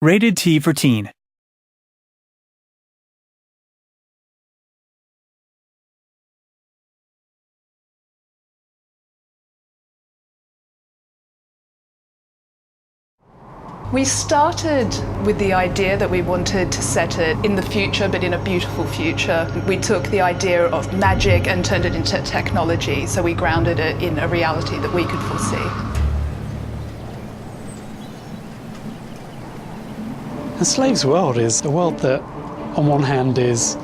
Rated T for Teen. We started with the idea that we wanted to set it in the future, but in a beautiful future. We took the idea of magic and turned it into technology, so we grounded it in a reality that we could foresee. Enslaved's world is a world that, on one hand, is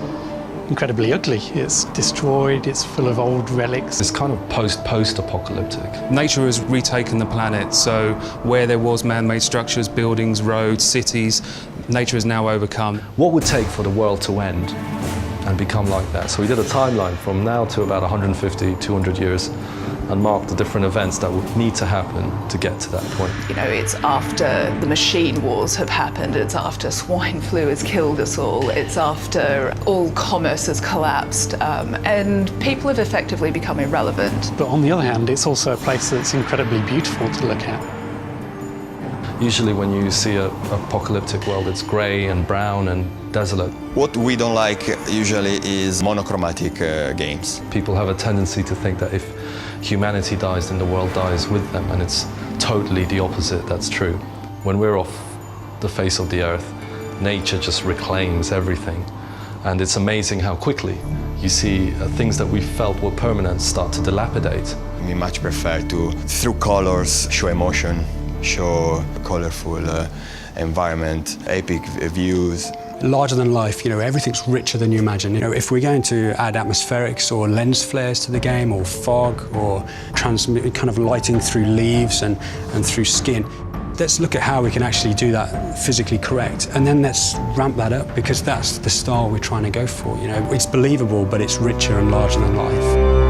incredibly ugly. It's destroyed, it's full of old relics. It's kind of post-apocalyptic. Nature has retaken the planet, so where there was man-made structures, buildings, roads, cities, nature has now overcome. What would it take for the world to end and become like that? So we did a timeline from now to about 150, 200 years and marked the different events that would need to happen to get to that point. You know, it's after the machine wars have happened, it's after swine flu has killed us all, it's after all commerce has collapsed, and people have effectively become irrelevant. But on the other hand, it's also a place that's incredibly beautiful to look at. Usually when you see an apocalyptic world, it's grey and brown and desolate. What we don't like usually is monochromatic games. People have a tendency to think that if humanity dies, then the world dies with them, and it's totally the opposite that's true. When we're off the face of the earth, nature just reclaims everything. And it's amazing how quickly you see things that we felt were permanent start to dilapidate. We much prefer to, through colors, show emotion, show a colorful environment, epic views. Larger than life, you know, everything's richer than you imagine. You know, if we're going to add atmospherics or lens flares to the game, or fog, or transmit kind of lighting through leaves and through skin, let's look at how we can actually do that physically correct, and then let's ramp that up, because that's the style we're trying to go for. You know, it's believable, but it's richer and larger than life.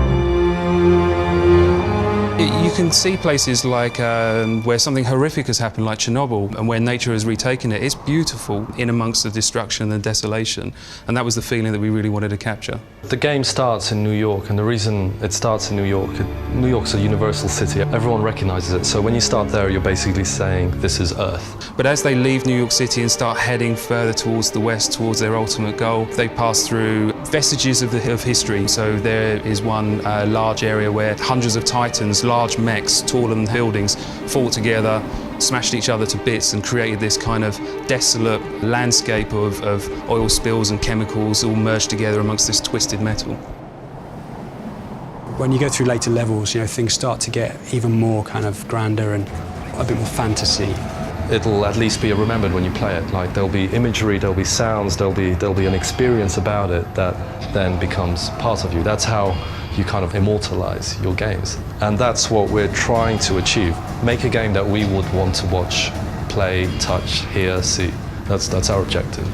You can see places like where something horrific has happened, like Chernobyl, and where nature has retaken it. It's beautiful in amongst the destruction and desolation, and that was the feeling that we really wanted to capture. The game starts in New York, and the reason it starts in New York's a universal city. Everyone recognizes it, so when you start there, you're basically saying, this is Earth. But as they leave New York City and start heading further towards the west, towards their ultimate goal, they pass through vestiges of history. So there is one large area where hundreds of titans, large mechs, taller than buildings, fought together, smashed each other to bits, and created this kind of desolate landscape of oil spills and chemicals all merged together amongst this twisted metal. When you go through later levels, you know, things start to get even more kind of grander and a bit more fantasy. It'll at least be remembered when you play it. Like, there'll be imagery, there'll be sounds, there'll be an experience about it that then becomes part of you. That's how you kind of immortalize your games. And that's what we're trying to achieve. Make a game that we would want to watch, play, touch, hear, see. That's our objective.